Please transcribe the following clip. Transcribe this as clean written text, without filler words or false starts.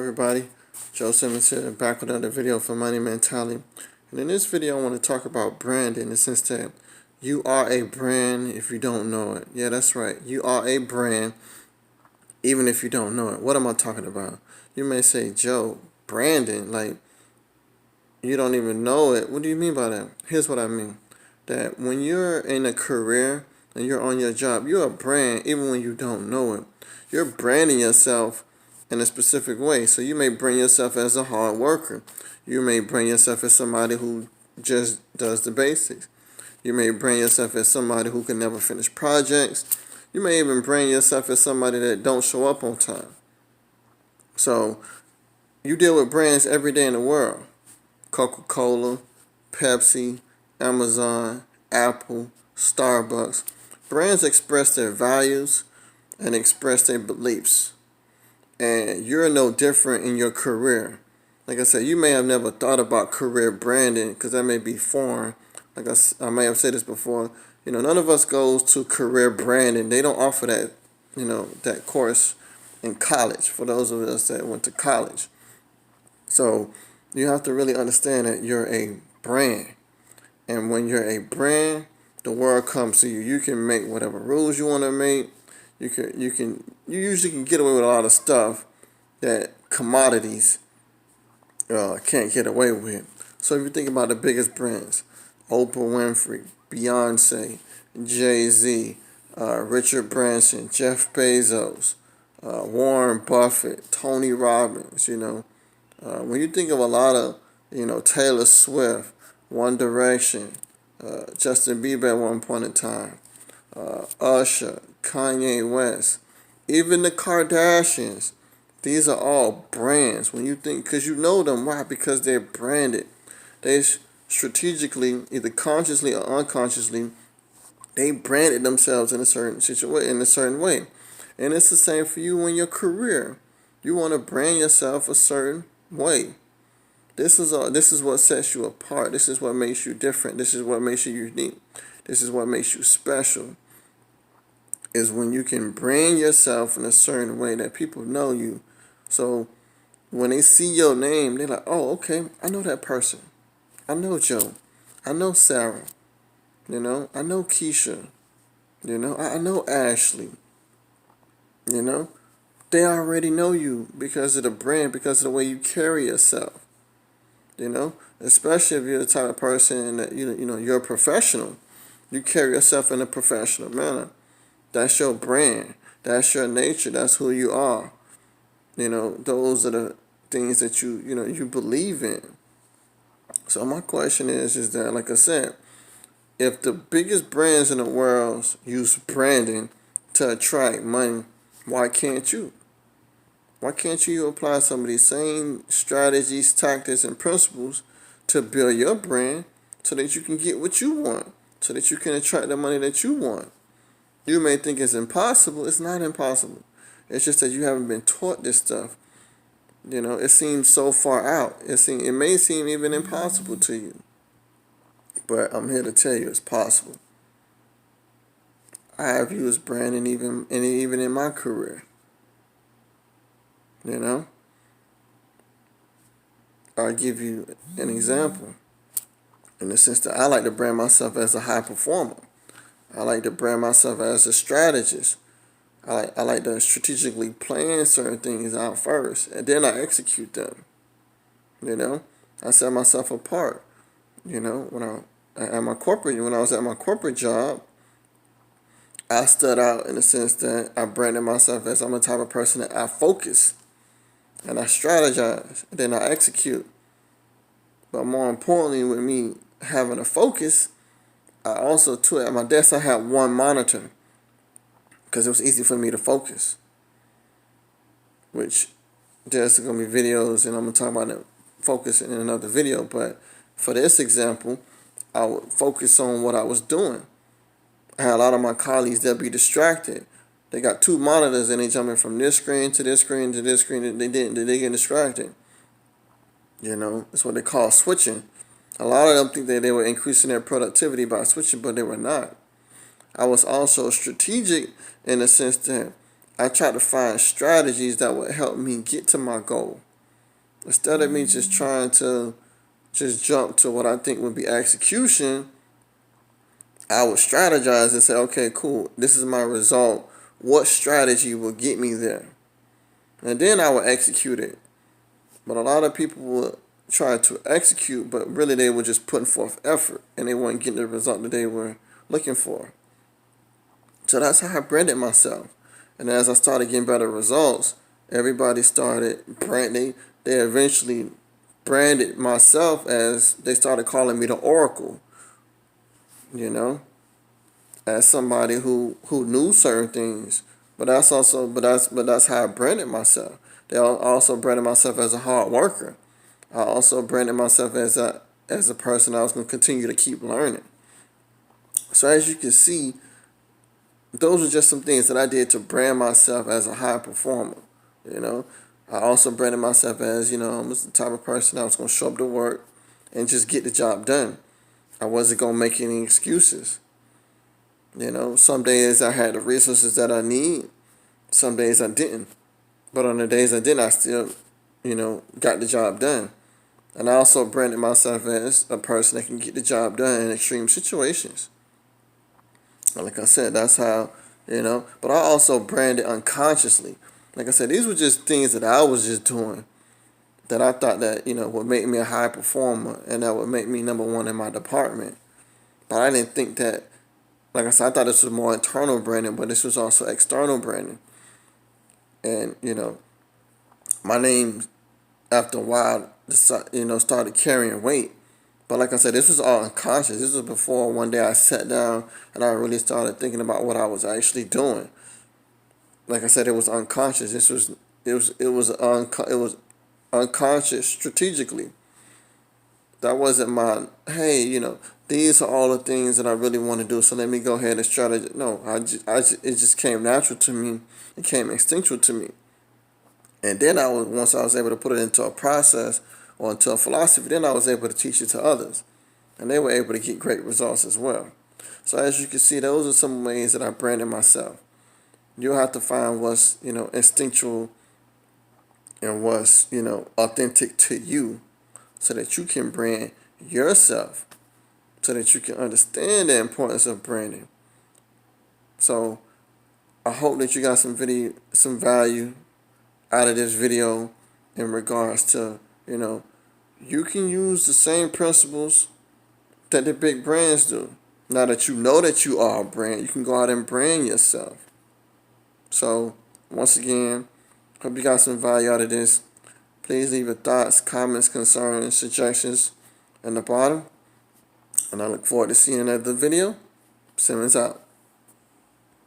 everybody, Joe Simmons here, back with another video for Money Mentality. And in this video I want to talk about branding in the sense that you are a brand if you don't know it. Yeah, that's right. You are a brand even if you don't know it. What am I talking about? You may say, Joe, branding, like you don't even know it. What do you mean by that? Here's what I mean. That when you're in a career and you're on your job, you're a brand even when you don't know it. You're branding yourself in a specific way. So you may brand yourself as a hard worker. You may brand yourself as somebody who just does the basics. You may brand yourself as somebody who can never finish projects. You may even brand yourself as somebody that don't show up on time. So you deal with brands every day in the world. Coca-Cola, Pepsi, Amazon, Apple, Starbucks. Brands express their values and express their beliefs. And you're no different in your career. Like I said, you may have never thought about career branding because that may be foreign. Like I may have said this before. None of us goes to career branding. They don't offer that, that course in college for those of us that went to college. So you have to really understand that you're a brand. And when you're a brand, the world comes to you. You can make whatever rules you want to make. You usually can get away with a lot of stuff that commodities can't get away with. So if you think about the biggest brands, Oprah Winfrey, Beyonce, Jay-Z, Richard Branson, Jeff Bezos, Warren Buffett, Tony Robbins, when you think of a lot of, Taylor Swift, One Direction, Justin Bieber at one point in time, Usher, Kanye West, even the Kardashians, these are all brands. When you think, because you know them, why? Because they're branded. They strategically, either consciously or unconsciously, they branded themselves in a certain situation, in a certain way. And it's the same for you in your career. You want to brand yourself a certain way. This is what sets you apart. This is what makes you different. This is what makes you unique. This is what makes you special. Is when you can brand yourself in a certain way that people know you. So when they see your name, they're like, oh, okay, I know that person. I know Joe. I know Sarah. I know Keisha. I know Ashley. They already know you because of the brand, because of the way you carry yourself. Especially if you're the type of person that, you're a professional. You carry yourself in a professional manner. That's your brand. That's your nature. That's who you are. Those are the things that you believe in. So my question is that, like I said, if the biggest brands in the world use branding to attract money, why can't you? Why can't you apply some of these same strategies, tactics, and principles to build your brand so that you can get what you want, so that you can attract the money that you want? You may think it's impossible. It's not impossible. It's just that you haven't been taught this stuff. It seems so far out. It may seem even impossible to you. But I'm here to tell you it's possible. I have used branding even in my career. I'll give you an example. In the sense that I like to brand myself as a high performer. I like to brand myself as a strategist. I like to strategically plan certain things out first, and then I execute them. I set myself apart. When I was at my corporate job, I stood out in the sense that I branded myself as I'm the type of person that I focus, and I strategize, and then I execute. But more importantly, with me having a focus, I also, too, at my desk, I had one monitor because it was easy for me to focus, which there's going to be videos, and I'm going to talk about the focus in another video. But for this example, I would focus on what I was doing. I had a lot of my colleagues that be distracted. They got two monitors, and they jumping from this screen to this screen to this screen, and they get distracted. It's what they call switching. A lot of them think that they were increasing their productivity by switching, but they were not. I was also strategic in the sense that I tried to find strategies that would help me get to my goal. Instead of me just trying to just jump to what I think would be execution, I would strategize and say, okay, cool, this is my result. What strategy will get me there? And then I would execute it. But a lot of people would try to execute, but really they were just putting forth effort and they weren't getting the result that they were looking for. So that's how I branded myself. And as I started getting better results, everybody started branding. They eventually branded myself as they started calling me the Oracle, you know, as somebody who knew certain things. But that's how I branded myself. They also branded myself as a hard worker. I also branded myself as a person I was going to continue to keep learning. So as you can see, those are just some things that I did to brand myself as a high performer. You know, I also branded myself as, I was the type of person I was going to show up to work and just get the job done. I wasn't going to make any excuses. Some days I had the resources that I need. Some days I didn't. But on the days I didn't, I still, got the job done. And I also branded myself as a person that can get the job done in extreme situations. Like I said, that's how, but I also branded unconsciously. Like I said, these were just things that I was just doing that I thought that, would make me a high performer and that would make me number one in my department. But I didn't think that, like I said, I thought this was more internal branding, but this was also external branding. And, my name, after a while, started carrying weight. But like I said, this was all unconscious. This was before one day I sat down and I really started thinking about what I was actually doing. Like I said, it was unconscious. It was unconscious strategically. That wasn't my, hey, these are all the things that I really want to do, so let me go ahead and strategize. No, it just came natural to me. It came instinctual to me. And then once I was able to put it into a process or into a philosophy, then I was able to teach it to others. And they were able to get great results as well. So as you can see, those are some ways that I branded myself. You'll have to find what's, instinctual and what's, authentic to you so that you can brand yourself, so that you can understand the importance of branding. So I hope that you got some value out of this video in regards to, you can use the same principles that the big brands do. Now that you know that you are a brand, you can go out and brand yourself. So, once again, hope you got some value out of this. Please leave your thoughts, comments, concerns, suggestions in the bottom. And I look forward to seeing another video. Simmons out.